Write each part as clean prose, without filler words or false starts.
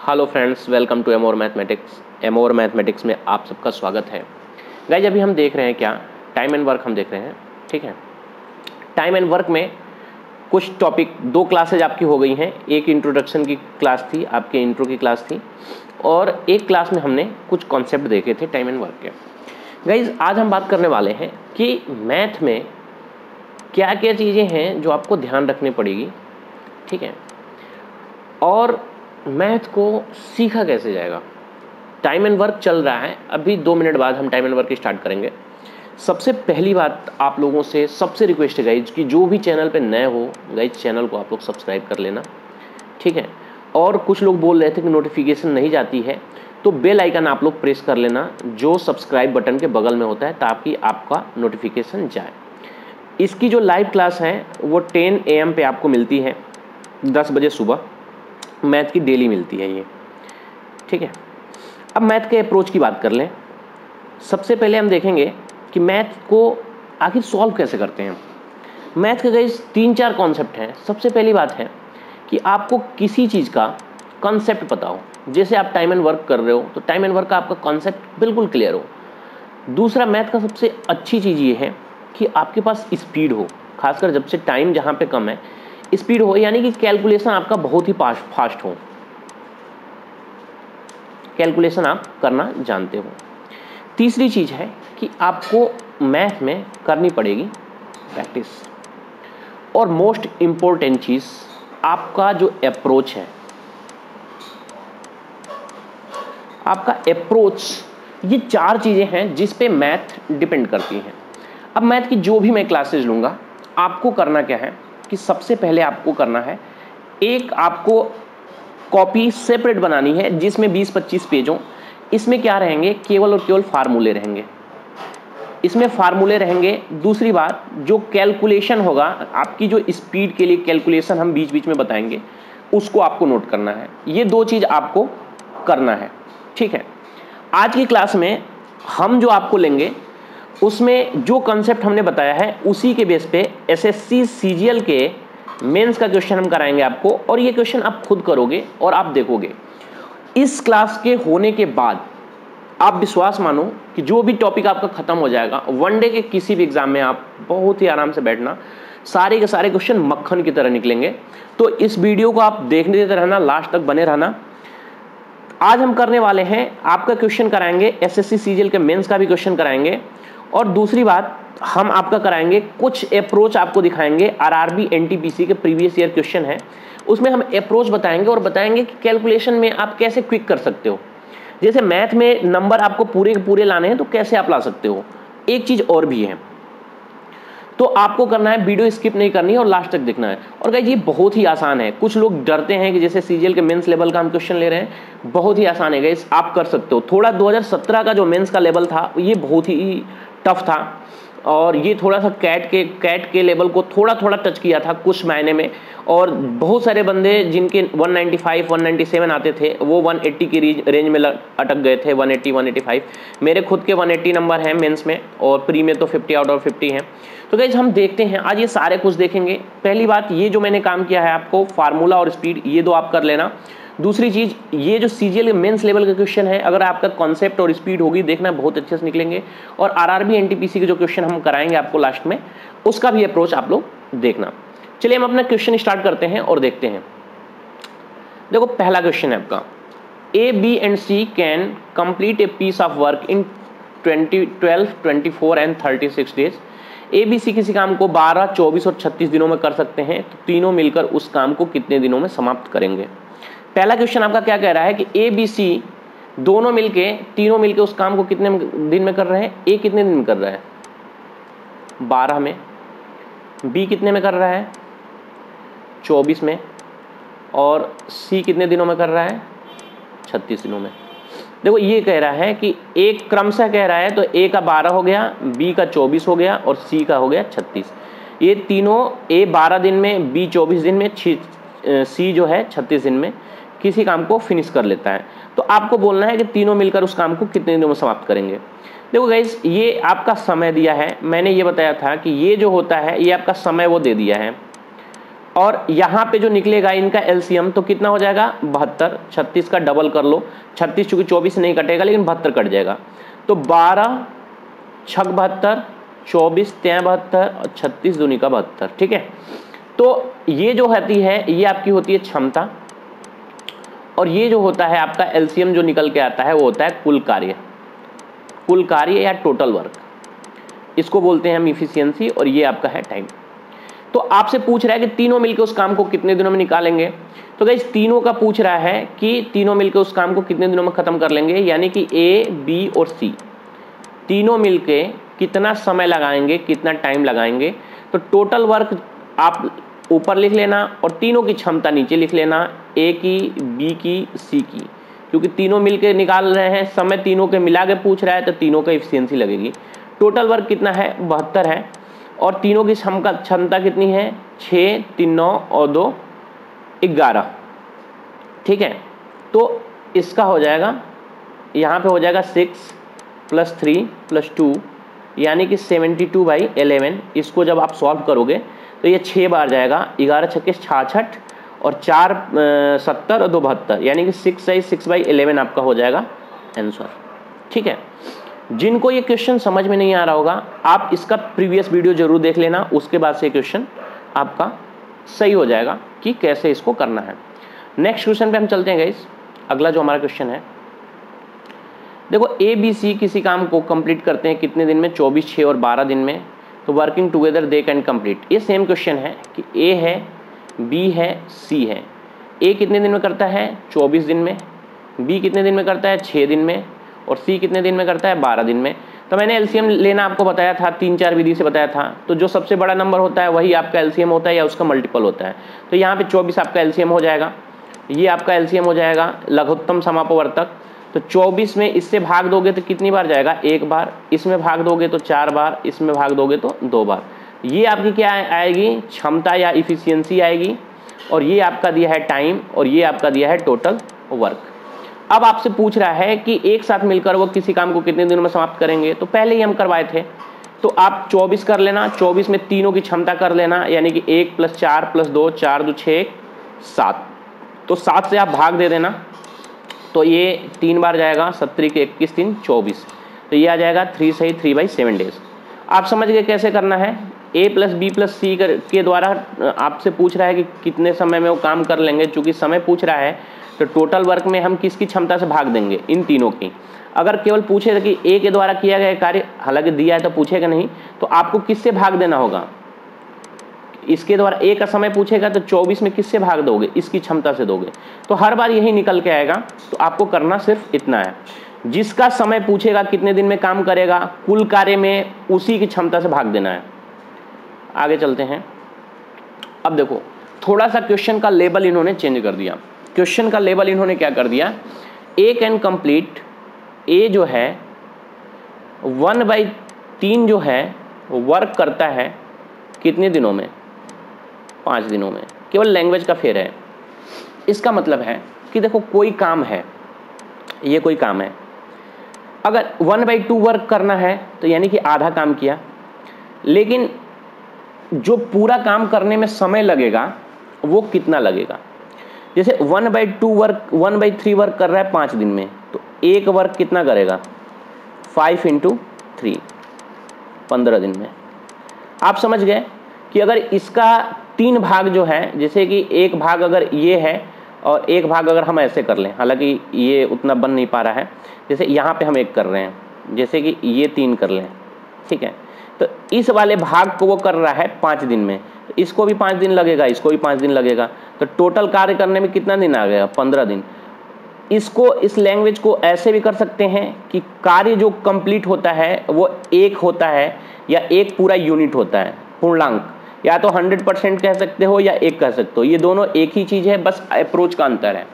Hello friends, welcome to Amor mathematics. Amor mathematics में आप सबका स्वागत है। गाइज अभी हम देख रहे हैं क्या, टाइम एंड वर्क हम देख रहे हैं। ठीक है, टाइम एंड वर्क में कुछ टॉपिक, दो क्लासेज आपकी हो गई हैं। एक इंट्रोडक्शन की क्लास थी, आपके इंट्रो की क्लास थी, और एक क्लास में हमने कुछ कॉन्सेप्ट देखे थे टाइम एंड वर्क के। गाइज आज हम बात करने वाले हैं कि मैथ में क्या क्या चीज़ें हैं जो आपको ध्यान रखनी पड़ेगी। ठीक है, और मैथ को सीखा कैसे जाएगा। टाइम एंड वर्क चल रहा है, अभी 2 मिनट बाद हम टाइम एंड वर्क स्टार्ट करेंगे। सबसे पहली बात आप लोगों से सबसे रिक्वेस्ट है गाइज कि जो भी चैनल पे नए हो गाइज, चैनल को आप लोग सब्सक्राइब कर लेना। ठीक है, और कुछ लोग बोल रहे थे कि नोटिफिकेशन नहीं जाती है, तो बेल आइकन आप लोग प्रेस कर लेना जो सब्सक्राइब बटन के बगल में होता है, ताकि आपका नोटिफिकेशन जाए। इसकी जो लाइव क्लास है वो 10 AM पे आपको मिलती है, 10 बजे सुबह मैथ की डेली मिलती है ये। ठीक है, अब मैथ के अप्रोच की बात कर लें। सबसे पहले हम देखेंगे कि मैथ को आखिर सॉल्व कैसे करते हैं। मैथ के गाइस 3-4 कॉन्सेप्ट हैं। सबसे पहली बात है कि आपको किसी चीज़ का कॉन्सेप्ट पता हो। जैसे आप टाइम एंड वर्क कर रहे हो तो टाइम एंड वर्क का आपका कॉन्सेप्ट बिल्कुल क्लियर हो। दूसरा, मैथ का सबसे अच्छी चीज़ ये है कि आपके पास स्पीड हो, खासकर जब से टाइम जहाँ पे कम है, स्पीड हो, यानी कि कैलकुलेशन आपका बहुत ही फास्ट हो, कैलकुलेशन आप करना जानते हो। तीसरी चीज़ है कि आपको मैथ में करनी पड़ेगी प्रैक्टिस। और मोस्ट इम्पोर्टेंट चीज़ आपका जो अप्रोच है, आपका अप्रोच, ये 4 चीज़ें हैं जिस पे मैथ डिपेंड करती हैं। अब मैथ की जो भी मैं क्लासेस लूँगा, आपको करना क्या है कि सबसे पहले आपको करना है, एक आपको कॉपी सेपरेट बनानी है जिसमें 20-25 पेज हो। इसमें क्या रहेंगे, केवल और केवल फार्मूले रहेंगे, इसमें फार्मूले रहेंगे। दूसरी बात, जो कैलकुलेशन होगा, आपकी जो स्पीड के लिए कैलकुलेशन हम बीच बीच में बताएंगे, उसको आपको नोट करना है। ये 2 चीज़ आपको करना है। ठीक है, आज की क्लास में हम जो आपको लेंगे उसमें जो कंसेप्ट हमने बताया है उसी के बेस पे SSC CGL के मेंस का क्वेश्चन हम कराएंगे आपको, और ये क्वेश्चन आप खुद करोगे और आप देखोगे। इस क्लास के होने के बाद आप विश्वास मानो कि जो भी टॉपिक आपका खत्म हो जाएगा, वनडे के किसी भी एग्जाम में आप बहुत ही आराम से बैठना, सारे के सारे क्वेश्चन मक्खन की तरह निकलेंगे। तो इस वीडियो को आप देखने देते रहना, लास्ट तक बने रहना। आज हम करने वाले हैं, आपका क्वेश्चन कराएंगे SSC CGL के मेंस का भी क्वेश्चन कराएंगे, और दूसरी बात हम आपका कराएंगे कुछ अप्रोच आपको दिखाएंगे। RRB NTPC के प्रीवियस ईयर क्वेश्चन है, उसमें हम अप्रोच बताएंगे और बताएंगे कि कैलकुलेशन में आप कैसे क्विक कर सकते हो। जैसे मैथ में नंबर आपको पूरे के पूरे लाने हैं तो कैसे आप ला सकते हो। एक चीज़ और भी है, तो आपको करना है, वीडियो स्किप नहीं करनी है और लास्ट तक देखना है। और गाइस ये बहुत ही आसान है। कुछ लोग डरते हैं कि जैसे CGL के मेंस लेवल का हम क्वेश्चन ले रहे हैं, बहुत ही आसान है गाइस, आप कर सकते हो। थोड़ा 2017 का जो मेंस का लेवल था ये बहुत ही टफ था, और ये थोड़ा सा कैट के लेवल को थोड़ा थोड़ा टच किया था कुछ मायने में। और बहुत सारे बंदे जिनके 195 197 आते थे वो 180 की रेंज में अटक गए थे, 180 185। मेरे खुद के 180 नंबर हैं मेंस में, और प्री में तो 50 आउट ऑफ 50 हैं। तो गाइस हम देखते हैं आज ये सारे कुछ देखेंगे। पहली बात, ये जो मैंने काम किया है आपको फार्मूला और स्पीड, ये 2 आप कर लेना। दूसरी चीज़, ये जो CGL मेंस लेवल का क्वेश्चन है, अगर आपका कॉन्सेप्ट और स्पीड होगी, देखना बहुत अच्छे से निकलेंगे। और RRB NTPC के जो क्वेश्चन हम कराएंगे आपको लास्ट में, उसका भी अप्रोच आप लोग देखना। चलिए हम अपना क्वेश्चन स्टार्ट करते हैं और देखते हैं। देखो पहला क्वेश्चन है आपका, A, B and C can complete a piece of work in 12, 24 and 36 days. A, B, C किसी काम को 12, 24 और 36 दिनों में कर सकते हैं, तो तीनों मिलकर उस काम को कितने दिनों में समाप्त करेंगे। पहला क्वेश्चन आपका क्या कह रहा है कि A, B, C दोनों मिलके, तीनों मिलके उस काम को कितने दिन में कर रहे हैं। A कितने दिन में कर रहा है, 12 में। B कितने में कर रहा है, 24 में। और C कितने दिनों में कर रहा है, 36 दिनों में। देखो ये कह रहा है कि एक क्रमशः कह रहा है, तो A का 12 हो गया, B का 24 हो गया और C का हो गया 36। ये तीनों, A 12 दिन में, B 24 दिन में, C जो है 36 दिन में किसी काम को फिनिश कर लेता है। तो आपको बोलना है कि तीनों मिलकर उस काम को कितने दिनों में समाप्त करेंगे। देखो गाइस, ये आपका समय दिया है, मैंने ये बताया था कि ये जो होता है ये आपका समय वो दे दिया है, और यहाँ पे जो निकलेगा इनका एलसीएम तो कितना हो जाएगा 72, 36 का डबल कर लो, 36 चूंकि 24 नहीं कटेगा लेकिन 72 कट जाएगा, तो 12 6 72, 24 3 72 और 36 दूनी का 72, ठीक है। तो ये जो होती है ये आपकी होती है क्षमता, और ये जो होता है आपका एलसीएम जो निकल के आता है वो होता है कुल कार्य या टोटल वर्क, इसको बोलते हैं हम इफिशियंसी, और ये आपका है टाइम। तो आपसे पूछ रहा है कि तीनों मिलकर उस काम को कितने दिनों में निकालेंगे, तो गाइस तीनों का पूछ रहा है कि तीनों मिलकर उस काम को कितने दिनों में खत्म कर लेंगे, यानी कि ए बी और सी तीनों मिलके कितना समय लगाएंगे, कितना टाइम लगाएंगे। तो टोटल वर्क आप ऊपर लिख लेना और तीनों की क्षमता नीचे लिख लेना, ए की, बी की, सी की, क्योंकि तीनों मिलके निकाल रहे हैं, समय तीनों के मिला के पूछ रहा है तो तीनों का एफिशिएंसी लगेगी। टोटल वर्क कितना है 72 है, और तीनों की क्षमता कितनी है 6 3 9 और 2 11, ठीक है। तो इसका हो जाएगा, यहाँ पे हो जाएगा 6 + 3 + 2 यानी कि 72/11। इसको जब आप सॉल्व करोगे तो ये 6 बार जाएगा, 11 छक्के 66 और 4 70 और 2 72, यानी कि 6/11 आपका हो जाएगा आंसर, ठीक है। जिनको ये क्वेश्चन समझ में नहीं आ रहा होगा आप इसका प्रीवियस वीडियो जरूर देख लेना, उसके बाद से क्वेश्चन आपका सही हो जाएगा कि कैसे इसको करना है। नेक्स्ट क्वेश्चन पे हम चलते हैं गाइस। अगला जो हमारा क्वेश्चन है, देखो ए बी सी किसी काम को कंप्लीट करते हैं कितने दिन में, 24 6 और 12 दिन में। तो working together they can complete. ये सेम क्वेश्चन है कि ए है, बी है, सी है। ए कितने दिन में करता है 24 दिन में, बी कितने दिन में करता है 6 दिन में, और सी कितने दिन में करता है 12 दिन में। तो मैंने एलसीएम लेना आपको बताया था, 3-4 विधि से बताया था। तो जो सबसे बड़ा नंबर होता है वही आपका एलसीएम होता है या उसका मल्टीपल होता है। तो यहाँ पे 24 आपका एलसीएम हो जाएगा, ये आपका एलसीएम हो जाएगा लघुत्तम समापवर्तक। तो 24 में इससे भाग दोगे तो कितनी बार जाएगा 1 बार, इसमें भाग दोगे तो 4 बार, इसमें भाग दोगे तो 2 बार। ये आपकी क्या आएगी क्षमता या इफिशियंसी आएगी, और ये आपका दिया है टाइम, और ये आपका दिया है टोटल वर्क। अब आपसे पूछ रहा है कि एक साथ मिलकर वो किसी काम को कितने दिनों में समाप्त करेंगे। तो पहले ही हम करवाए थे, तो आप 24 कर लेना, 24 में तीनों की क्षमता कर लेना, यानी कि 1 + 4 + 2 4 2 6 7। तो 7 से आप भाग दे देना, तो ये 3 बार जाएगा, 17 के 21 3 24। तो ये आ जाएगा 3 सही 3/7 डेज। आप समझ गए कैसे करना है। ए + बी + सी के द्वारा आपसे पूछ रहा है कि कितने समय में वो काम कर लेंगे। चूंकि समय पूछ रहा है तो टोटल वर्क में हम किसकी क्षमता से भाग देंगे, इन तीनों की। अगर केवल पूछे कि ए के द्वारा किया गया कार्य, हालांकि दिया है तो पूछेगा नहीं, तो आपको किससे भाग देना होगा। इसके द्वारा ए का समय पूछेगा तो 24 में किससे भाग दोगे, इसकी क्षमता से दोगे। तो हर बार यही निकल के आएगा। तो आपको करना सिर्फ इतना है, जिसका समय पूछेगा कितने दिन में काम करेगा, कुल कार्य में उसी की क्षमता से भाग देना है। आगे चलते हैं। अब देखो थोड़ा सा क्वेश्चन का लेवल इन्होंने चेंज कर दिया। क्वेश्चन का लेवल इन्होंने क्या कर दिया, ए कैन कंप्लीट, ए जो है 1/3 जो है वर्क करता है कितने दिनों में, 5 दिनों में। केवल लैंग्वेज का फेर है। इसका मतलब है कि देखो कोई काम है, ये कोई काम है, अगर 1/2 वर्क करना है तो यानी कि आधा काम किया, लेकिन जो पूरा काम करने में समय लगेगा वो कितना लगेगा। जैसे 1/2 वर्क 1/3 वर्क कर रहा है 5 दिन में, तो एक वर्क कितना करेगा 5 × 3 15 दिन में। आप समझ गए कि अगर इसका 3 भाग जो है, जैसे कि एक भाग अगर ये है और एक भाग अगर हम ऐसे कर लें, हालांकि ये उतना बन नहीं पा रहा है, जैसे यहाँ पे हम एक कर रहे हैं, जैसे कि ये 3 कर लें, ठीक है। तो इस वाले भाग को वो कर रहा है 5 दिन में, इसको भी 5 दिन लगेगा, इसको भी 5 दिन लगेगा, तो टोटल कार्य करने में कितना दिन आ गया 15 दिन। इसको, इस लैंग्वेज को ऐसे भी कर सकते हैं कि कार्य जो कंप्लीट होता है वो एक होता है या एक पूरा यूनिट होता है, पूर्णांक, या तो 100% कह सकते हो या एक कह सकते हो। ये दोनों एक ही चीज़ है, बस अप्रोच का अंतर है।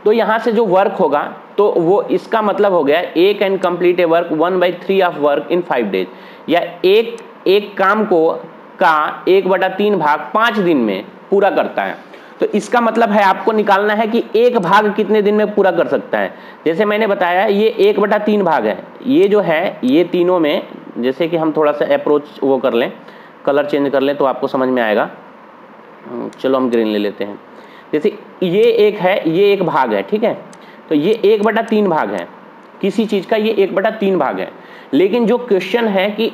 तो यहाँ से जो वर्क होगा तो वो इसका मतलब हो गया A can complete a work 1/3 of work in 5 days, या एक काम को का 1/3 भाग 5 दिन में पूरा करता है। तो इसका मतलब है आपको निकालना है कि एक भाग कितने दिन में पूरा कर सकता है। जैसे मैंने बताया ये 1/3 भाग है, ये जो है ये तीनों में, जैसे कि हम थोड़ा सा अप्रोच वो कर लें, कलर चेंज कर लें तो आपको समझ में आएगा। चलो हम ग्रीन ले लेते हैं। जैसे ये एक है, ये एक भाग है, ठीक है, तो ये 1/3 भाग है किसी चीज़ का, ये 1/3 भाग है। लेकिन जो क्वेश्चन है कि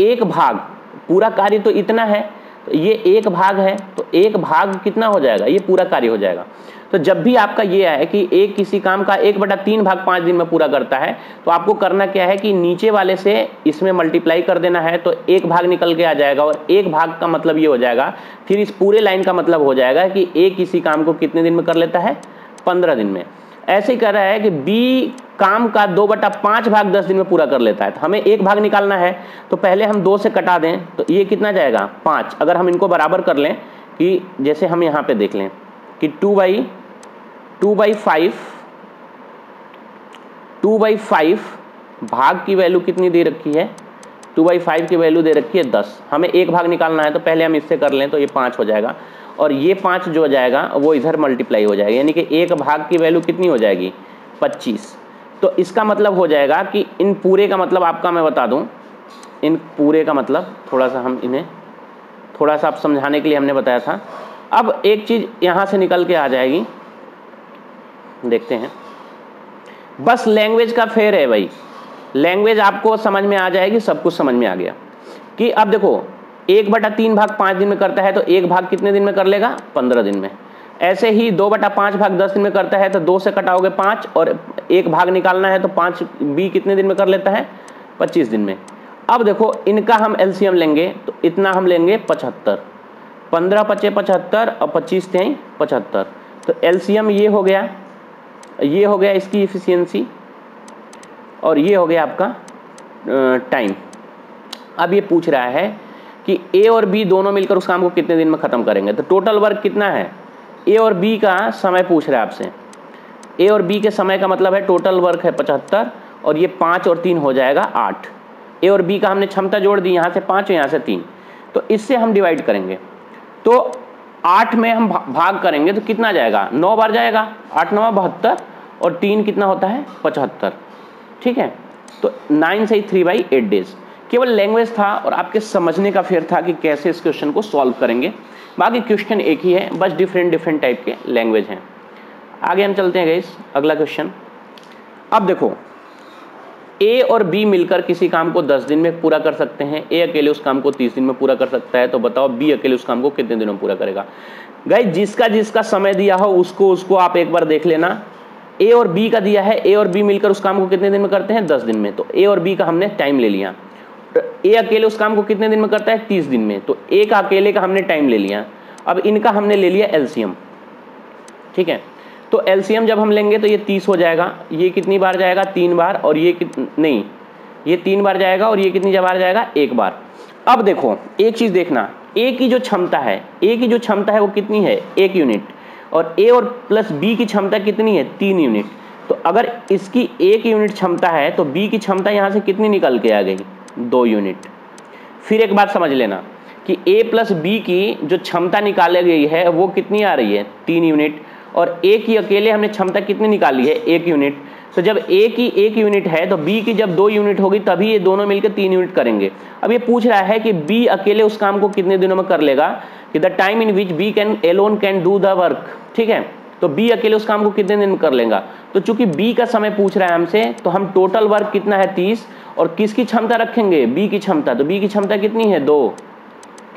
एक भाग, पूरा कार्य तो इतना है, तो ये एक भाग है, तो एक भाग कितना हो जाएगा, ये पूरा कार्य हो जाएगा। तो जब भी आपका ये है कि एक किसी काम का 1/3 भाग 5 दिन में पूरा करता है, तो आपको करना क्या है कि नीचे वाले से इसमें मल्टीप्लाई कर देना है, तो एक भाग निकल के आ जाएगा। और एक भाग का मतलब ये हो जाएगा, फिर इस पूरे लाइन का मतलब हो जाएगा कि एक किसी काम को कितने दिन में कर लेता है, 15 दिन में। ऐसे ही कह रहा है कि बी काम का 2/5 भाग 10 दिन में पूरा कर लेता है, तो हमें एक भाग निकालना है, तो पहले हम 2 से कटा दें, तो ये कितना जाएगा, 5। अगर हम इनको बराबर कर लें कि जैसे हम यहाँ पे देख लें कि 2/5 भाग की वैल्यू कितनी दे रखी है, 2/5 की वैल्यू दे रखी है 10। हमें एक भाग निकालना है, तो पहले हम इससे कर लें, तो ये 5 हो जाएगा, और ये 5 जो हो जाएगा वो इधर मल्टीप्लाई हो जाएगा, यानी कि एक भाग की वैल्यू कितनी हो जाएगी, 25। तो इसका मतलब हो जाएगा कि इन पूरे का मतलब आपका मैं बता दूं, इन पूरे का मतलब थोड़ा सा हम इन्हें थोड़ा सा आप समझाने के लिए हमने बताया था। अब एक चीज़ यहाँ से निकल के आ जाएगी, देखते हैं, बस लैंग्वेज का फेर है भाई, लैंग्वेज आपको समझ में आ जाएगी, सब कुछ समझ में आ गया कि अब देखो 1/3 भाग 5 दिन में करता है, तो एक भाग कितने दिन में कर लेगा, 15 दिन में। ऐसे ही 2/5 भाग 10 दिन में करता है, तो 2 से कटाओगे 5, और एक भाग निकालना है, तो 5 बी कितने दिन में कर लेता है, 25 दिन में। अब देखो इनका हम एलसीएम लेंगे, तो इतना हम लेंगे 75, 15 × 5 = 75 और 25 × 75, तो एलसीएम ये हो गया, ये हो गया इसकी इफिशियंसी, और ये हो गया आपका टाइम। अब ये पूछ रहा है कि ए और बी दोनों मिलकर उस काम को कितने दिन में ख़त्म करेंगे, तो टोटल वर्क कितना है, ए और बी का समय पूछ रहा है आपसे। ए और बी के समय का मतलब है टोटल वर्क है 75, और ये 5 और 3 हो जाएगा 8। ए और बी का हमने क्षमता जोड़ दी, यहाँ से 5 और यहाँ से 3, तो इससे हम डिवाइड करेंगे, तो 8 में हम भाग करेंगे तो कितना जाएगा, 9 बार जाएगा, 8 × 9 = 72, और 3 कितना होता है, 75, ठीक है। तो 9 से 3/8 डेज। केवल लैंग्वेज था और आपके समझने का फेर था कि कैसे इस क्वेश्चन को सॉल्व करेंगे, बाकी क्वेश्चन एक ही है, बस डिफरेंट टाइप के लैंग्वेज हैं। आगे हम चलते हैं गाइस, अगला क्वेश्चन। अब देखो ए और बी मिलकर किसी काम को 10 दिन में पूरा कर सकते हैं, ए अकेले उस काम को 30 दिन में पूरा कर सकता है, तो बताओ बी अकेले उस काम को कितने दिनों में पूरा करेगा। गाइस जिसका जिसका समय दिया हो उसको आप एक बार देख लेना। ए और बी का दिया है, ए और बी मिलकर उस काम को कितने दिन में करते हैं, 10 दिन में, तो ए और बी का हमने टाइम ले लिया। ए अकेले उस काम को कितने दिन में करता है, 30 दिन में, तो ए का अकेले का हमने टाइम ले लिया। अब इनका हमने ले लिया एलसीएम, ठीक है, तो एलसीएम जब हम लेंगे तो ये 30 हो जाएगा, ये कितनी बार जाएगा, 3 बार, और ये नहीं, ये 3 बार जाएगा, और ये कितनी बार जाएगा, 1 बार। अब देखो एक चीज़ देखना, ए की जो क्षमता है, ए की जो क्षमता है वो कितनी है, 1 यूनिट, और ए और प्लस बी की क्षमता कितनी है, 3 यूनिट। तो अगर इसकी 1 यूनिट क्षमता है, तो बी की क्षमता यहाँ से कितनी निकल के आ गई, 2 यूनिट। फिर एक बात समझ लेना कि ए प्लस बी की जो क्षमता निकाली गई है वो कितनी आ रही है, 3 यूनिट, और ए की अकेले हमने क्षमता कितनी निकाली है, 1 यूनिट। तो जब ए की 1 यूनिट है, तो बी की जब 2 यूनिट होगी तभी ये दोनों मिलकर 3 यूनिट करेंगे। अब ये पूछ रहा है कि बी अकेले उस काम को कितने दिनों में कर लेगा, कि the time in which B can alone can do the work, ठीक है, तो बी अकेले उस काम को कितने दिन में कर लेगा। तो चूंकि बी का समय पूछ रहा है हमसे, तो हम टोटल वर्क कितना है 30, और किसकी क्षमता रखेंगे, बी की क्षमता, तो बी की क्षमता कितनी है 2,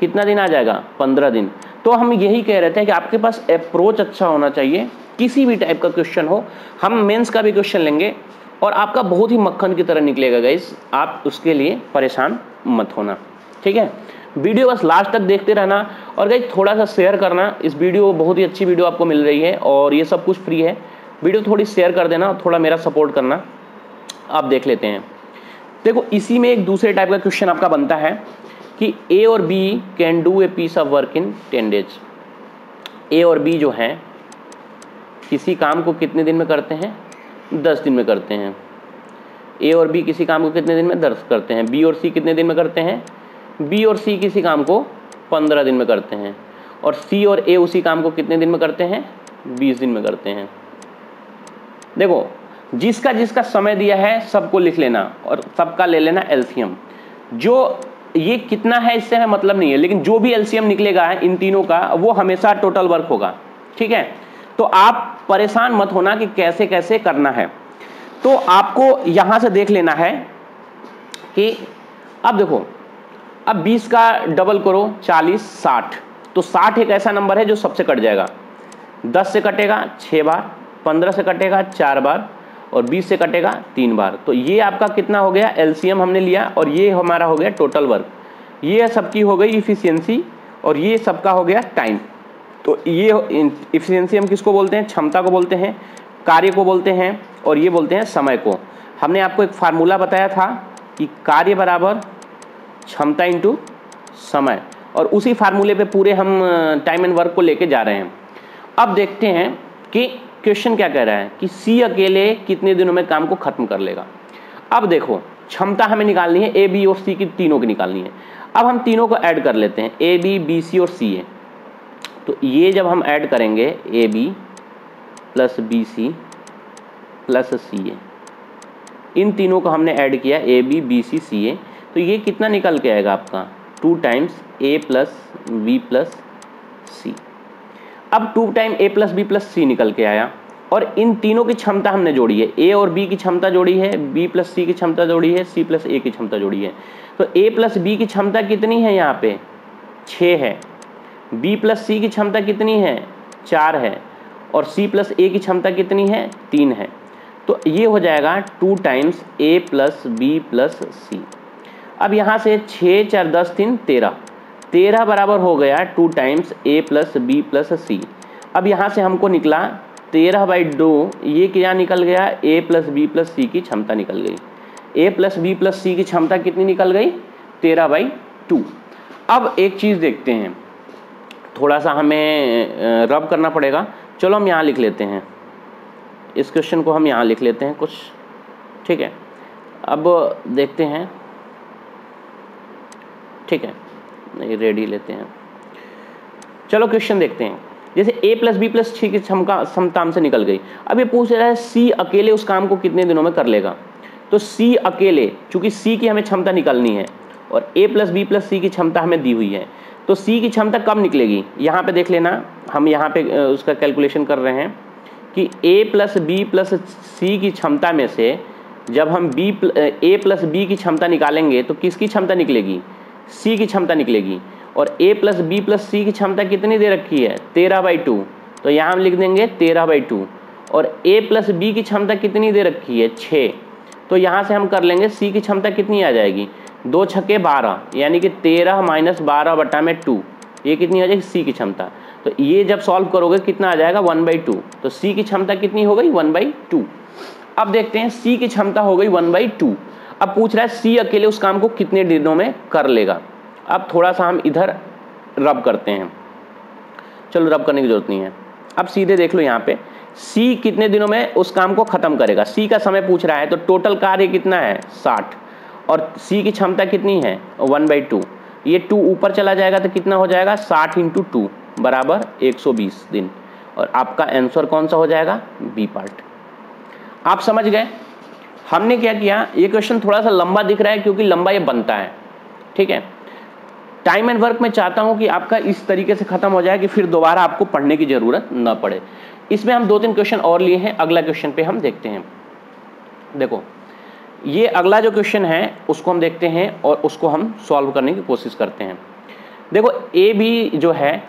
कितना दिन आ जाएगा, 15 दिन। तो हम यही कह रहे थे कि आपके पास अप्रोच अच्छा होना चाहिए, किसी भी टाइप का क्वेश्चन हो, हम मेंस का भी क्वेश्चन लेंगे और आपका बहुत ही मक्खन की तरह निकलेगा गाइस, आप उसके लिए परेशान मत होना, ठीक है। वीडियो बस लास्ट तक देखते रहना, और गाइस थोड़ा सा शेयर करना, इस वीडियो बहुत ही अच्छी वीडियो आपको मिल रही है और ये सब कुछ फ्री है, वीडियो थोड़ी शेयर कर देना और थोड़ा मेरा सपोर्ट करना। आप देख लेते हैं, देखो इसी में एक दूसरे टाइप का क्वेश्चन आपका बनता है कि ए और B can do a piece of work in 10 days. A और बी जो हैं किसी काम को कितने दिन में करते हैं, 10 दिन में करते हैं। ए और बी किसी काम को कितने दिन में 10 करते हैं। बी और सी कितने दिन में करते हैं, बी और सी किसी काम को 15 दिन में करते हैं, और सी और ए उसी काम को कितने दिन में करते हैं, 20 दिन में करते हैं। देखो जिसका जिसका समय दिया है सबको लिख लेना और सबका ले लेना एलसीएम। जो ये कितना है इससे हमें मतलब नहीं है, लेकिन जो भी एलसीएम निकलेगा इन तीनों का वो हमेशा टोटल वर्क होगा। ठीक है, तो आप परेशान मत होना कि कैसे कैसे करना है। तो आपको यहां से देख लेना है कि अब देखो, अब 20 का डबल करो 40 60, तो 60 एक ऐसा नंबर है जो सबसे कट जाएगा। 10 से कटेगा 6 बार, 15 से कटेगा 4 बार और 20 से कटेगा 3 बार। तो ये आपका कितना हो गया, एलसीएम हमने लिया और ये हमारा हो गया टोटल वर्क। ये सबकी हो गई इफिशियंसी और ये सबका हो गया टाइम। तो ये इफिशियंसी हम किसको बोलते हैं, क्षमता को बोलते हैं, कार्य को बोलते हैं और ये बोलते हैं समय को। हमने आपको एक फार्मूला बताया था कि कार्य बराबर क्षमता इंटू समय, और उसी फार्मूले पे पूरे हम टाइम एंड वर्क को लेके जा रहे हैं। अब देखते हैं कि क्वेश्चन क्या कह रहा है कि सी अकेले कितने दिनों में काम को खत्म कर लेगा। अब देखो, क्षमता हमें निकालनी है, ए बी और सी की तीनों की निकालनी है। अब हम तीनों को ऐड कर लेते हैं, ए बी बी सी और सी ए। तो ये जब हम ऐड करेंगे A B plus B C plus C A, इन तीनों को हमने ऐड किया ए बी बी सी सी ए, तो ये कितना निकल के आएगा आपका 2 टाइम्स ए प्लस बी प्लस सी। अब 2 टाइम ए प्लस बी प्लस सी निकल के आया और इन तीनों की क्षमता हमने जोड़ी है, ए और बी की क्षमता जोड़ी है, बी प्लस सी की क्षमता जोड़ी है, सी प्लस ए की क्षमता जोड़ी है। तो ए प्लस बी की क्षमता कितनी है, यहाँ पे 6 है, बी प्लस सी की क्षमता कितनी है 4 है और सी प्लस ए की क्षमता कितनी है 3 है। तो ये हो जाएगा 2 टाइम्स ए प्लस बी प्लस सी। अब यहाँ से 6 4 10 3 13 बराबर हो गया 2 टाइम्स ए प्लस बी प्लस सी। अब यहाँ से हमको निकला 13/2, ये क्या निकल गया, ए प्लस बी प्लस सी की क्षमता निकल गई। ए प्लस बी प्लस सी की क्षमता कितनी निकल गई, 13/2। अब एक चीज़ देखते हैं, थोड़ा सा हमें रब करना पड़ेगा। चलो हम यहाँ लिख लेते हैं, इस क्वेश्चन को हम यहाँ लिख लेते हैं कुछ, ठीक है। अब देखते हैं, ठीक है, नहीं रेडी लेते हैं। चलो क्वेश्चन देखते हैं। जैसे ए प्लस बी प्लस सी की क्षमता हमसे निकल गई। अब ये पूछ रहा है सी अकेले उस काम को कितने दिनों में कर लेगा। तो सी अकेले, चूंकि सी की हमें क्षमता निकालनी है और ए प्लस बी प्लस सी की क्षमता हमें दी हुई है, तो सी की क्षमता कब निकलेगी, यहाँ पे देख लेना। हम यहाँ पे उसका कैलकुलेशन कर रहे हैं कि ए प्लस बी प्लस सी की क्षमता में से जब हम ए प्लस बी की क्षमता निकालेंगे तो किसकी क्षमता निकलेगी, सी की क्षमता निकलेगी। और a प्लस बी प्लस सी की क्षमता कितनी दे रखी है, 13/2। तो यहाँ हम लिख देंगे 13/2। और a प्लस बी की क्षमता कितनी दे रखी है, 6। तो यहाँ से हम कर लेंगे सी की क्षमता कितनी आ जाएगी, 2 छक्के 12, यानी कि 13 - 12/2। ये कितनी आ जाएगी सी की क्षमता। तो ये जब सॉल्व करोगे कितना आ जाएगा, 1/2। तो सी की क्षमता कितनी हो गई, 1/2। अब देखते हैं सी की क्षमता हो गई 1/2। अब पूछ रहा है सी अकेले उस काम को कितने दिनों में कर लेगा। अब थोड़ा सा हम इधर रब करते हैं। चलो रब करने की जरूरत नहीं है, अब सीधे देख लो यहाँ पे सी कितने दिनों में उस काम को खत्म करेगा। सी का समय पूछ रहा है, तो टोटल कार्य कितना है 60 और सी की क्षमता कितनी है 1/2। ये 2 ऊपर चला जाएगा तो कितना हो जाएगा, 60 × 2 बराबर 120 दिन। और आपका आंसर कौन सा हो जाएगा, बी पार्ट। आप समझ गए। हमने क्या किया, ये क्वेश्चन थोड़ा सा लंबा दिख रहा है क्योंकि लंबा ये बनता है, ठीक है। टाइम एंड वर्क में चाहता हूं कि आपका इस तरीके से खत्म हो जाए कि फिर दोबारा आपको पढ़ने की जरूरत न पड़े। इसमें हम 2-3 क्वेश्चन और लिए हैं, अगला क्वेश्चन पे हम देखते हैं। देखो ये अगला जो क्वेश्चन है उसको हम देखते हैं और उसको हम सॉल्व करने की कोशिश करते हैं। देखो ए बी जो है,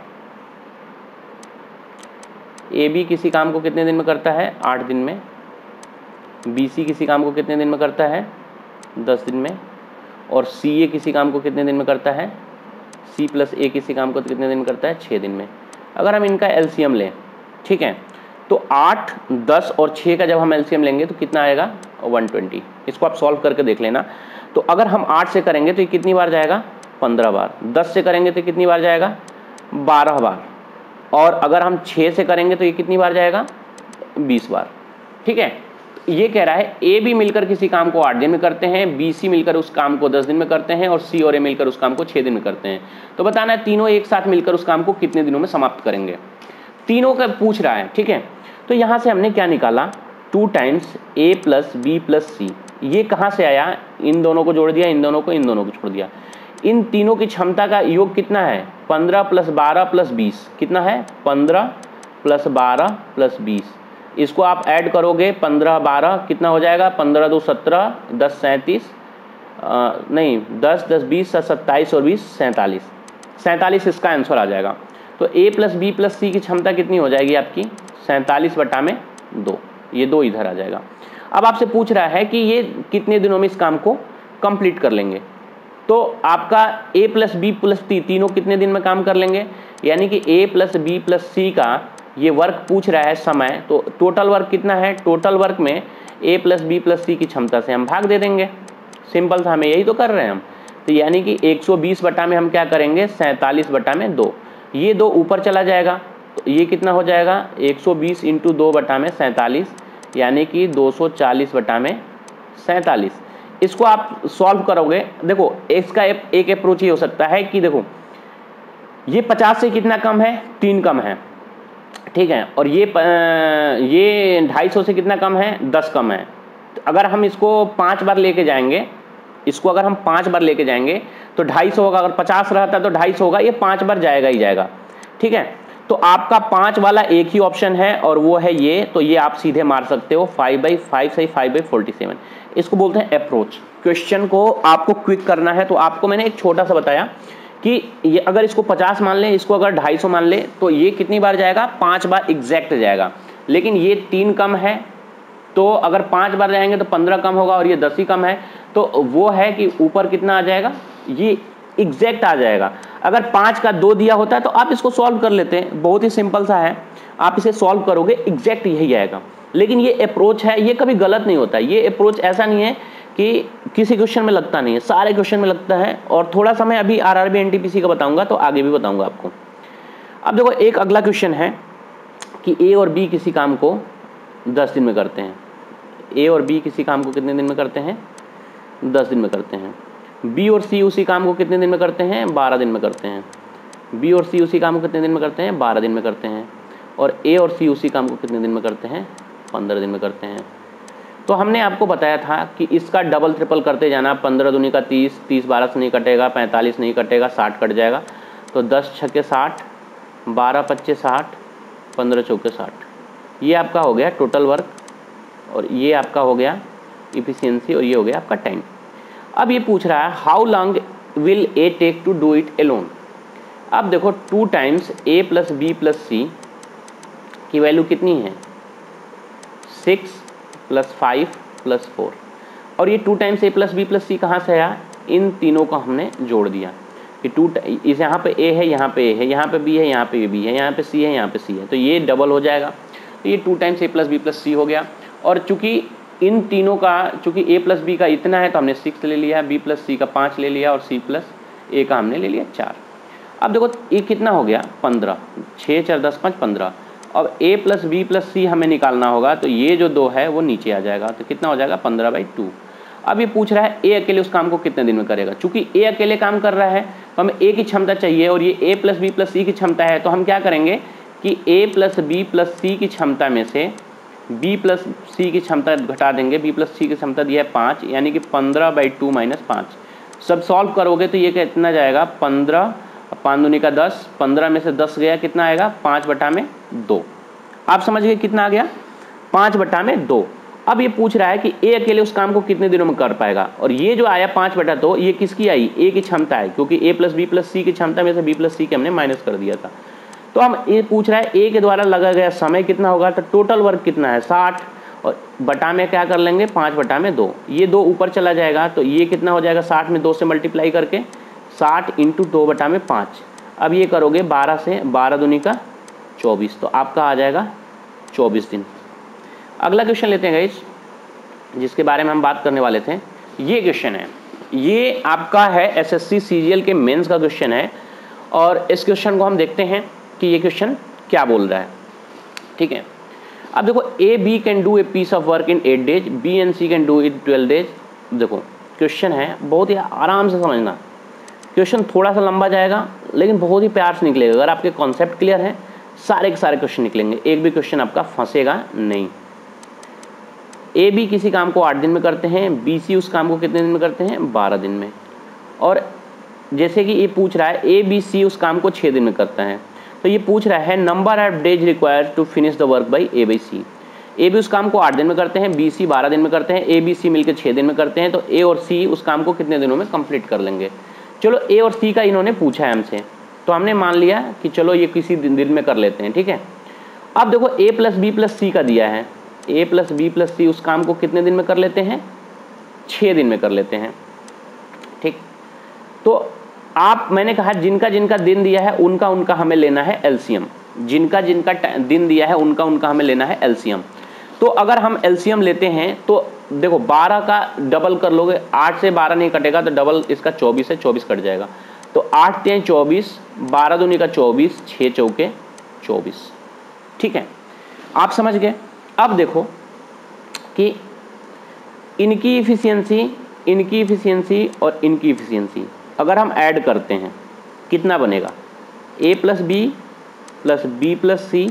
ए बी किसी काम को कितने दिन में करता है, 8 दिन में। बी सी किसी काम को कितने दिन में करता है, 10 दिन में। और सी ए किसी काम को कितने दिन में करता है, सी प्लस ए किसी काम को कितने दिन में करता है, 6 दिन में। अगर हम इनका एलसीएम लें, ठीक है, तो 8, 10 और 6 का जब हम एलसीएम लेंगे तो कितना आएगा, 120। इसको आप सॉल्व करके देख लेना। तो अगर हम 8 से करेंगे तो ये कितनी बार जाएगा, 15 बार। 10 से करेंगे तो कितनी बार जाएगा, 12 बार। और अगर हम 6 से करेंगे तो ये कितनी बार जाएगा, 20 बार। ठीक है, ये कह रहा है ए बी मिलकर किसी काम को 8 दिन में करते हैं, बी सी मिलकर उस काम को 10 दिन में करते हैं और सी और ए मिलकर उस काम को 6 दिन में करते हैं। तो बताना है तीनों एक साथ मिलकर उस काम को कितने दिनों में समाप्त करेंगे। तीनों का पूछ रहा है, ठीक है। तो यहाँ से हमने क्या निकाला, 2 टाइम्स ए प्लस बी प्लस सी। ये कहाँ से आया, इन दोनों को जोड़ दिया, इन दोनों को छोड़ दिया। इन तीनों की क्षमता का योग कितना है? 15 + 12 + 20 कितना है? 15 + 12 + 20। इसको आप ऐड करोगे 15 12 कितना हो जाएगा? 15 2 17, 10 37, नहीं 10 10 20 27 और 20 47। 47 इसका आंसर आ जाएगा। तो A + B + C की क्षमता कितनी हो जाएगी आपकी? 47/2। ये 2 इधर आ जाएगा। अब आपसे पूछ रहा है कि ये कितने दिनों में इस काम को कंप्लीट कर लेंगे। तो आपका A + B + C तीनों कितने दिन में काम कर लेंगे? यानी कि A + B + C का ये वर्क पूछ रहा है समय, तो टोटल वर्क कितना है? टोटल वर्क में A + B + C की क्षमता से हम भाग दे देंगे। सिंपल था, हमें यही तो कर रहे हैं हम। तो यानी कि 120 बटा में हम क्या करेंगे? 47/2। ये 2 ऊपर चला जाएगा, तो ये कितना हो जाएगा? 120 × 2 बटा में 47, यानी कि 240/47। इसको आप सॉल्व करोगे, देखो इसका एक अप्रोच ये हो सकता है कि देखो ये 50 से कितना कम है? 3 कम है, ठीक है, और ये 250 से कितना कम है? 10 कम है। तो अगर हम इसको 5 बार लेके जाएंगे, इसको अगर हम 5 बार लेके जाएंगे तो 250 होगा। अगर 50 रहता तो 250 होगा, ये 5 बार जाएगा ही जाएगा, ठीक है। तो आपका 5 वाला एक ही ऑप्शन है और वो है ये, तो ये आप सीधे मार सकते हो 5/5 सही 5/47। इसको बोलते हैं अप्रोच। क्वेश्चन को आपको क्विक करना है, तो आपको मैंने एक छोटा सा बताया कि ये अगर इसको 50 मान ले, इसको अगर 250 मान ले, तो ये कितनी बार जाएगा? 5 बार एग्जैक्ट जाएगा। लेकिन ये 3 कम है, तो अगर 5 बार जाएंगे तो 15 कम होगा और ये 10 ही कम है, तो वो है कि ऊपर कितना आ जाएगा? ये एग्जैक्ट आ जाएगा। अगर 5 का 2 दिया होता है तो आप इसको सॉल्व कर लेते हैं, बहुत ही सिंपल सा है, आप इसे सॉल्व करोगे एग्जैक्ट यही आएगा। लेकिन ये अप्रोच है, ये कभी गलत नहीं होता। ये अप्रोच ऐसा नहीं है कि किसी क्वेश्चन में लगता नहीं है, सारे क्वेश्चन में लगता है। और थोड़ा सा मैं अभी RRB NTPC का बताऊंगा, तो आगे भी बताऊंगा आपको। अब देखो एक अगला क्वेश्चन है कि A और B किसी काम को 10 दिन में करते हैं। A और B किसी काम को कितने दिन में करते हैं? 10 दिन में करते हैं। B और C उसी काम को कितने दिन में करते हैं? 12 दिन में करते हैं। B और C उसी काम को कितने दिन में करते हैं? 12 दिन में करते हैं। और A और C उसी काम को कितने दिन में करते हैं? 15 दिन में करते हैं। तो हमने आपको बताया था कि इसका डबल ट्रिपल करते जाना। 15 दूनी का 30, 30 12 से नहीं कटेगा, 45 नहीं कटेगा, 60 कट जाएगा। तो 10 छक्के 60, 12 पच्चे 60, 15 चौके 60। ये आपका हो गया टोटल वर्क, और ये आपका हो गया इफिशियंसी, और ये हो गया आपका टाइम। अब ये पूछ रहा है how long will A take to do it alone. अब देखो 2 टाइम्स A + B + C की वैल्यू कितनी है? 6 + 5 + 4। और ये 2 टाइम्स A + B + C कहाँ से आया? इन तीनों को हमने जोड़ दिया कि इस यहाँ पे A है, यहाँ पे A है, यहाँ पे B है, यहाँ पे B है, यहाँ पे C है, यहाँ पे C है, तो ये डबल हो जाएगा। तो ये 2 टाइम्स A + B + C हो गया। और चूंकि इन तीनों का, चूंकि A + B का इतना है तो हमने 6 ले लिया, B + C का 5 ले लिया, और C + A का हमने ले लिया 4। अब देखो ये कितना हो गया? 15, 6 4 10 5 15। अब A + B + C हमें निकालना होगा, तो ये जो 2 है वो नीचे आ जाएगा, तो कितना हो जाएगा? 15/2। अब ये पूछ रहा है A अकेले उस काम को कितने दिन में करेगा। चूंकि A अकेले काम कर रहा है तो हमें A की क्षमता चाहिए, और ये A + B + C की क्षमता है, तो हम क्या करेंगे कि A + B + C की क्षमता में से B + C की क्षमता घटा देंगे। B + C की क्षमता दी है 5, यानी कि 15/2 - 5। सब सॉल्व करोगे तो ये कितना जाएगा? 15, 5 दूनी का 10, 15 में से 10 गया, कितना आएगा? 5/2। आप समझ गए कितना आ गया? 5/2। अब ये पूछ रहा है कि A अकेले उस काम को कितने दिनों में कर पाएगा, और ये जो आया 5/2 ये किसकी आई? A की क्षमता है, क्योंकि A + B + C की क्षमता में से B + C के हमने माइनस कर दिया था। तो हम ये पूछ रहा है A के द्वारा लगा गया समय कितना होगा, तो टोटल वर्क कितना है? 60, और बटा में क्या कर लेंगे? 5/2। ये 2 ऊपर चला जाएगा, तो ये कितना हो जाएगा? 60 में 2 से मल्टीप्लाई करके 60 × 2/5। अब ये करोगे 12 से, 12 दूनी का 24, तो आपका आ जाएगा 24 दिन। अगला क्वेश्चन लेते हैं गाइस, जिसके बारे में हम बात करने वाले थे। ये क्वेश्चन है, ये आपका है SSC CGL के मेंस का क्वेश्चन है, और इस क्वेश्चन को हम देखते हैं कि ये क्वेश्चन क्या बोल रहा है। ठीक है, अब देखो A B can do a piece of work in 8 days, B and C can do it 12 days। देखो क्वेश्चन है, बहुत ही आराम से समझना। क्वेश्चन थोड़ा सा लंबा जाएगा लेकिन बहुत ही प्यार से निकलेगा। अगर आपके कॉन्सेप्ट क्लियर है, सारे के सारे क्वेश्चन निकलेंगे, एक भी क्वेश्चन आपका फंसेगा नहीं। A B किसी काम को 8 दिन में करते हैं, B C उस काम को कितने दिन में करते हैं? 12 दिन में। और जैसे कि ये पूछ रहा है ए बी सी उस काम को 6 दिन में करता है, तो ये पूछ रहा है number of days required to finish the work by A by C. A B उस काम को 8 दिन में करते हैं, बी सी 12 दिन में करते हैं, ए बी सी मिलकर 6 दिन में करते हैं, तो ए और सी उस काम को कितने दिनों में कंप्लीट कर लेंगे। चलो ए और सी का इन्होंने पूछा है हमसे, तो हमने मान लिया कि चलो ये किसी दिन में कर लेते हैं, ठीक है। अब देखो ए प्लस बी प्लस सी का दिया है, ए प्लस बी प्लस सी उस काम को कितने दिन में कर लेते हैं, 6 दिन में कर लेते हैं, ठीक। तो आप, मैंने कहा जिनका जिनका दिन दिया है उनका उनका हमें लेना है एलसीएम, जिनका जिनका दिन दिया है उनका उनका हमें लेना है एलसीएम। तो अगर हम एलसीएम लेते हैं तो देखो 12 का डबल कर लोगे, 8 से 12 नहीं कटेगा तो डबल इसका 24 है, 24 कट जाएगा, तो 8 3 24, 12 दूनी का 24, 6 चौके 24, ठीक है। आप समझ गए। अब देखो कि इनकी इफिशियंसी और इनकी इफिशियंसी अगर हम ऐड करते हैं कितना बनेगा, A plus B plus C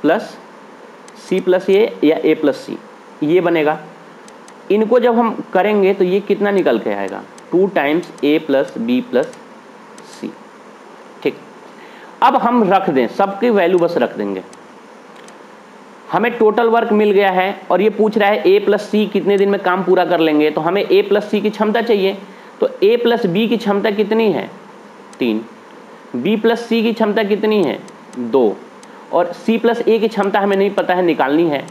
plus C plus A या ए प्लस सी, ये बनेगा। इनको जब हम करेंगे तो ये कितना निकल के आएगा, 2 टाइम्स ए प्लस बी प्लस सी, ठीक। अब हम रख दें, सबकी वैल्यू बस रख देंगे। हमें टोटल वर्क मिल गया है और ये पूछ रहा है ए प्लस सी कितने दिन में काम पूरा कर लेंगे, तो हमें ए प्लस सी की क्षमता चाहिए, तो ए प्लस बी की क्षमता कितनी है, 3, बी प्लस सी की क्षमता कितनी है, 2, और सी प्लस ए की क्षमता हमें नहीं पता है, निकालनी है,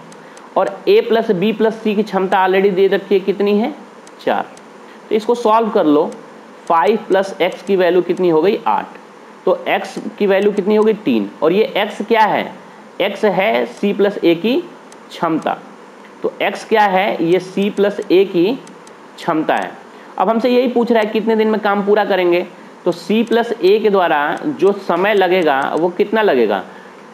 और ए प्लस बी प्लस सी की क्षमता ऑलरेडी दे रखी है, कितनी है, 4। तो इसको सॉल्व कर लो, 5 प्लस एक्स की वैल्यू कितनी हो गई, 8, तो एक्स की वैल्यू कितनी हो गई, 3, और ये एक्स क्या है, एक्स है सी प्लस ए की क्षमता, तो एक्स क्या है, ये सी प्लस ए की क्षमता है। अब हमसे यही पूछ रहा है कितने दिन में काम पूरा करेंगे, तो सी प्लस ए के द्वारा जो समय लगेगा वो कितना लगेगा,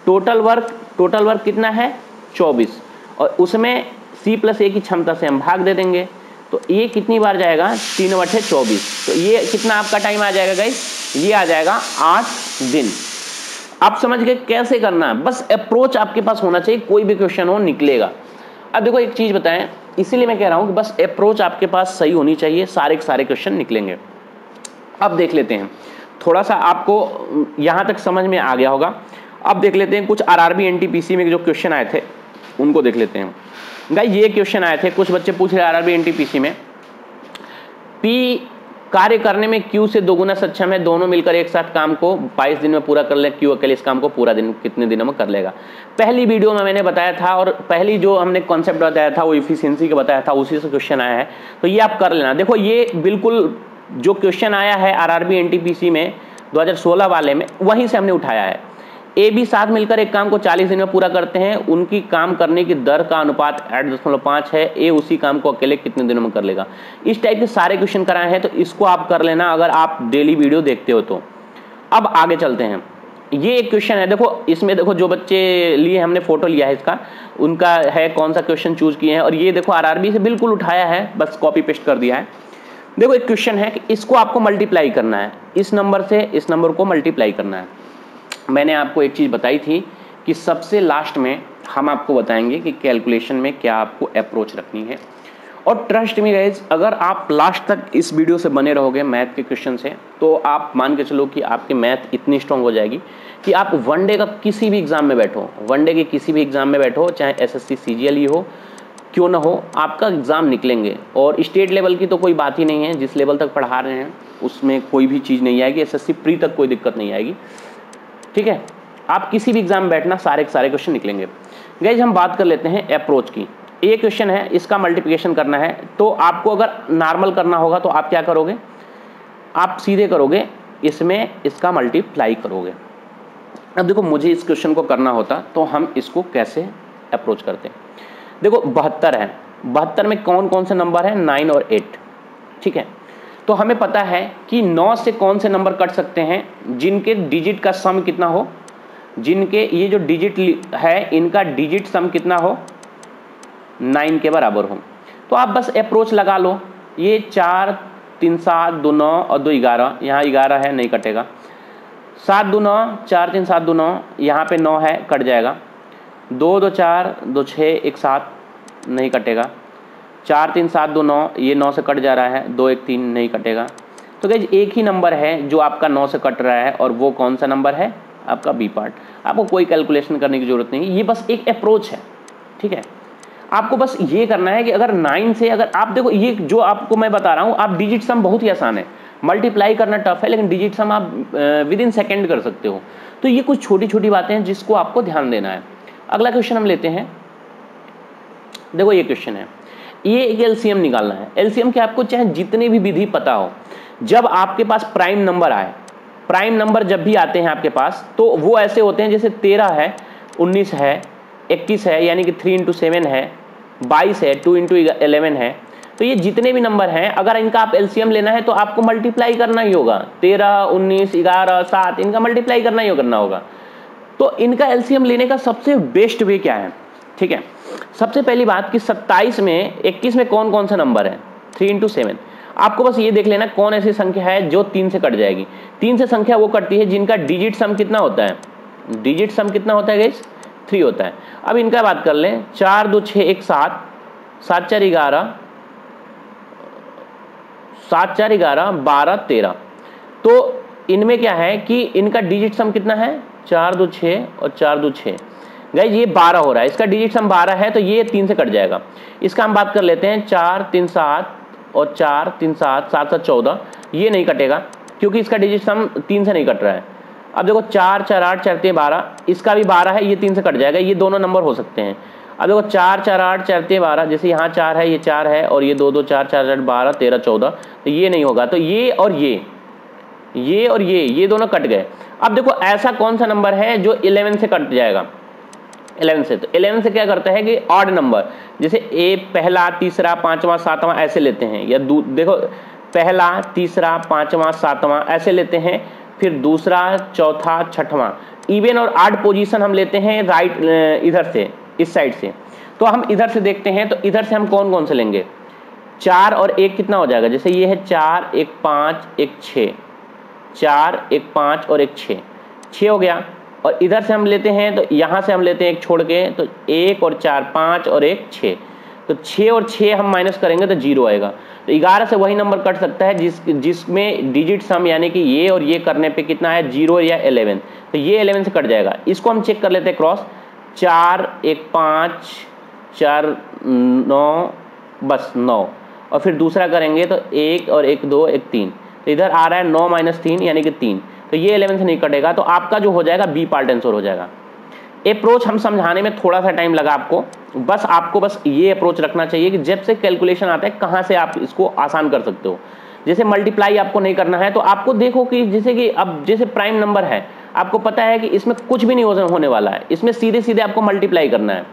टोटल वर्क कितना है, 24, और उसमें सी प्लस ए की क्षमता से हम भाग दे देंगे, तो ये कितनी बार जाएगा, 3/24, तो ये कितना आपका टाइम आ जाएगा गाइस, ये आ जाएगा 8 दिन। आप समझ गए कैसे करना है, बस अप्रोच आपके पास होना चाहिए, कोई भी क्वेश्चन हो निकलेगा। अब देखो एक चीज बताएं, इसीलिए मैं कह रहा हूं कि बस अप्रोच आपके पास सही होनी चाहिए, सारे के सारे क्वेश्चन निकलेंगे। अब देख लेते हैं, थोड़ा सा आपको यहां तक समझ में आ गया होगा। अब देख लेते हैं कुछ आरआरबी एनटीपीसी में जो क्वेश्चन आए थे उनको देख लेते हैं। गाइस ये क्वेश्चन आए थे, कुछ बच्चे पूछ रहे आरआरबी एनटीपीसी में, पी कार्य करने में क्यू से 2 गुना सक्षम है, दोनों मिलकर एक साथ काम को 22 दिन में पूरा कर ले, क्यू अकेले इस काम को पूरा दिन कितने दिनों में कर लेगा। पहली वीडियो में मैंने बताया था, और पहली जो हमने कॉन्सेप्ट बताया था वो इफिशियंसी का बताया था, उसी से क्वेश्चन आया है, तो ये आप कर लेना। देखो ये बिल्कुल जो क्वेश्चन आया है आरआरबी एनटीपीसी में 2016 वाले में, वहीं से हमने उठाया है। ए बी साथ मिलकर एक काम को 40 दिन में पूरा करते हैं, उनकी काम करने की दर का अनुपात 8.5 है, ए उसी काम को अकेले कितने दिनों में कर लेगा। इस टाइप के सारे क्वेश्चन कराए हैं, तो इसको आप कर लेना अगर आप डेली वीडियो देखते हो तो। अब आगे चलते हैं, ये एक क्वेश्चन है, देखो इसमें देखो जो बच्चे लिए हमने फोटो लिया है इसका, उनका है कौन सा क्वेश्चन चूज किए हैं, और ये देखो आरआरबी से बिल्कुल उठाया है, बस कॉपी पेस्ट कर दिया है। देखो एक क्वेश्चन है कि इसको आपको मल्टीप्लाई करना है, इस नंबर से इस नंबर को मल्टीप्लाई करना है। मैंने आपको एक चीज़ बताई थी कि सबसे लास्ट में हम आपको बताएंगे कि कैलकुलेशन में क्या आपको अप्रोच रखनी है, और ट्रस्ट मी गाइज, अगर आप लास्ट तक इस वीडियो से बने रहोगे मैथ के क्वेश्चन से, तो आप मान के चलो कि आपकी मैथ इतनी स्ट्रांग हो जाएगी कि आप वनडे का किसी भी एग्जाम में बैठो, वनडे के किसी भी एग्जाम में बैठो, चाहे एसएससी सीजीएल ही हो, क्यों ना हो, आपका एग्ज़ाम निकलेंगे। और स्टेट लेवल की तो कोई बात ही नहीं है, जिस लेवल तक पढ़ा रहे हैं उसमें कोई भी चीज़ नहीं आएगी, एसएससी प्री तक कोई दिक्कत नहीं आएगी, ठीक है। आप किसी भी एग्जाम में बैठना, सारे के सारे क्वेश्चन निकलेंगे। गाइज हम बात कर लेते हैं अप्रोच की। ये क्वेश्चन है, इसका मल्टीप्लिकेशन करना है, तो आपको अगर नॉर्मल करना होगा तो आप क्या करोगे, आप सीधे करोगे, इसमें इसका मल्टीप्लाई करोगे। अब देखो मुझे इस क्वेश्चन को करना होता तो हम इसको कैसे अप्रोच करते हैं। देखो 72 है, 72 में कौन कौन से नंबर है, 9 और 8, ठीक है। तो हमें पता है कि 9 से कौन से नंबर कट सकते हैं, जिनके डिजिट का सम कितना हो, जिनके ये जो डिजिट है इनका डिजिट सम कितना हो, 9 के बराबर हो। तो आप बस अप्रोच लगा लो, ये 4 3 7 2 9 और 2 11, यहाँ 11 है नहीं कटेगा, 7 2 9 4 3 7 2 9, यहाँ पे 9 है कट जाएगा, 2 2 4 2 6 1 7 नहीं कटेगा, 4 3 7 2 9, ये 9 से कट जा रहा है, 2 1 3 नहीं कटेगा, तो गाइज एक ही नंबर है जो आपका 9 से कट रहा है, और वो कौन सा नंबर है? आपका बी पार्ट। आपको कोई कैलकुलेशन करने की जरूरत नहीं, ये बस एक अप्रोच है, ठीक है। आपको बस ये करना है कि अगर 9 से, अगर आप देखो ये जो आपको मैं बता रहा हूँ, आप डिजिट सम बहुत ही आसान है, मल्टीप्लाई करना टफ है, लेकिन डिजिट सम आप विद इन सेकेंड कर सकते हो। तो ये कुछ छोटी छोटी बातें हैं जिसको आपको ध्यान देना है। अगला क्वेश्चन हम लेते हैं। देखो ये क्वेश्चन है, ये एक एलसीएम निकालना है। एलसीएम के आपको चाहे जितनी भी विधि पता हो, जब आपके पास प्राइम नंबर आए, प्राइम नंबर जब भी आते हैं आपके पास, तो वो ऐसे होते हैं जैसे 13 है, 19 है, 21 है, यानी कि 3 × 7 है, 22 है, 2 × 11 है। तो ये जितने भी नंबर हैं, अगर इनका आप एलसीएम लेना है तो आपको मल्टीप्लाई करना ही होगा। 13, 19, 11, 7, इनका मल्टीप्लाई करना ही करना होगा। तो इनका एलसीएम लेने का सबसे बेस्ट वे क्या है? ठीक है, सबसे पहली बात कि 27 में 21 में कौन कौन सा नंबर है? 3 × 7। आपको बस ये देख लेना कौन ऐसी संख्या है जो 3 से कट जाएगी। 3 से संख्या वो कटती है जिनका डिजिट सम कितना होता है? डिजिट सम कितना होता है गाइस? 3 होता है। अब इनका बात कर लें, 4, 2, 6, 1, 7, 7, 4, 11, 7, 4, 11, 12, 13। तो इनमें क्या है कि इनका डिजिट सम कितना है? 4, 2, 6 और 4, 2, 6। गाइस ये 12 हो रहा है, इसका डिजिट सम 12 है, तो ये 3 से कट जाएगा। इसका हम बात कर लेते हैं, 4, 3, 7 और 4, 3, 7, 7, 7, 14। ये नहीं कटेगा क्योंकि इसका डिजिट सम 3 से नहीं कट रहा है। अब देखो 4, 4, 8, 4, 3, 12, इसका भी 12 है, ये 3 से कट जाएगा। ये दोनों नंबर हो सकते हैं। अब देखो 4, 4, 8, 4, 3, 12, जैसे यहाँ 4 है, ये 4 है, और ये 2, 2, 4, 4, 8, 12, 13, 14, तो ये नहीं होगा। तो ये और ये और ये दोनों कट गए। अब देखो ऐसा कौन सा नंबर है जो 11 से कट जाएगा? 11 से, तो 11 से क्या करता है कि ऑड नंबर, जैसे ए पहला, तीसरा, पांचवा, सातवां ऐसे लेते हैं, या देखो पहला, तीसरा, पांचवा, सातवां ऐसे लेते हैं, फिर दूसरा, चौथा, छठवां। इवन और ऑड पोजीशन हम लेते हैं राइट, इधर से, इस साइड से। तो हम इधर से देखते हैं, तो इधर से हम कौन कौन से लेंगे? 4 और 1 कितना हो जाएगा? जैसे ये है 4, 1, 5, 1, 6, 4, 1, 5 और 1, 6, 6 हो गया। और इधर से हम लेते हैं, तो यहाँ से हम लेते हैं 1 छोड़ के, तो 1 और 4, 5 और 1, 6। तो 6 और 6 हम माइनस करेंगे तो 0 आएगा। तो 11 से वही नंबर कट सकता है जिसमें डिजिट सम, यानी कि ये और ये करने पे कितना है? 0 या 11। तो ये 11 से कट जाएगा। इसको हम चेक कर लेते हैं क्रॉस। 4, 1, 5, 4, 9, बस 9। और फिर दूसरा करेंगे तो 1 और 1, 2, 1, 3। तो इधर आ रहा है 9 - 3 यानी कि 3। तो ये 11 से नहीं कटेगा। तो आपका जो हो जाएगा बी पार्ट आंसर हो जाएगा। अप्रोच हम समझाने में थोड़ा सा टाइम लगा आपको बस ये अप्रोच रखना चाहिए कि जब से कैलकुलेशन आता है कहाँ से आप इसको आसान कर सकते हो। जैसे मल्टीप्लाई आपको नहीं करना है, तो आपको देखो कि जैसे कि अब जैसे प्राइम नंबर है, आपको पता है कि इसमें कुछ भी नहीं होने वाला है, इसमें सीधे सीधे आपको मल्टीप्लाई करना है।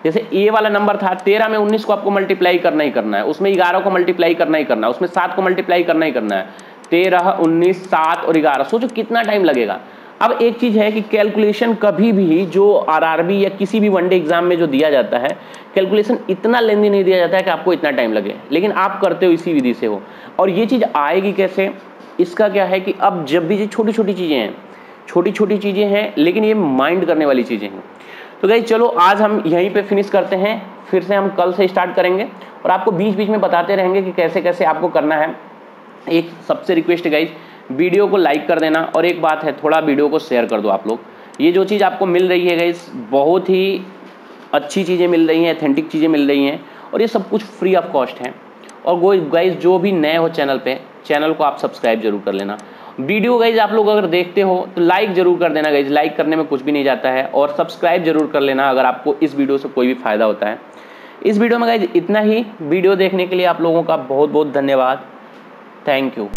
जैसे ये वाला नंबर था 13 में 19 को आपको मल्टीप्लाई करना ही करना है, उसमें 11 को मल्टीप्लाई करना ही करना है, उसमें 7 को मल्टीप्लाई करना ही करना है। 13, 19, 7 और 11, सोचो कितना टाइम लगेगा। अब एक चीज है कि कैलकुलेशन कभी भी जो आरआरबी या किसी भी वनडे एग्जाम में जो दिया जाता है, कैलकुलेशन इतना लेंदी नहीं दिया जाता है कि आपको इतना टाइम लगे, लेकिन आप करते हो इसी विधि से हो। और ये चीज आएगी कैसे? इसका क्या है कि अब जब भी ये छोटी छोटी चीजें हैं, लेकिन ये माइंड करने वाली चीजें हैं। तो गाइस चलो आज हम यहीं पे फिनिश करते हैं, फिर से हम कल से स्टार्ट करेंगे और आपको बीच बीच में बताते रहेंगे कि कैसे कैसे आपको करना है। एक सबसे रिक्वेस्ट गाइस, वीडियो को लाइक कर देना, और एक बात है, थोड़ा वीडियो को शेयर कर दो आप लोग। ये जो चीज़ आपको मिल रही है गाइस, बहुत ही अच्छी चीज़ें मिल रही हैं, ऑथेंटिक चीज़ें मिल रही हैं, और ये सब कुछ फ्री ऑफ कॉस्ट है। और वो गाइस जो भी नए हो चैनल पे, चैनल को आप सब्सक्राइब जरूर कर लेना। वीडियो गाइज आप लोग अगर देखते हो तो लाइक जरूर कर देना गाइज, लाइक करने में कुछ भी नहीं जाता है, और सब्सक्राइब जरूर कर लेना अगर आपको इस वीडियो से कोई भी फायदा होता है। इस वीडियो में गाइज इतना ही। वीडियो देखने के लिए आप लोगों का बहुत बहुत धन्यवाद। Thank you.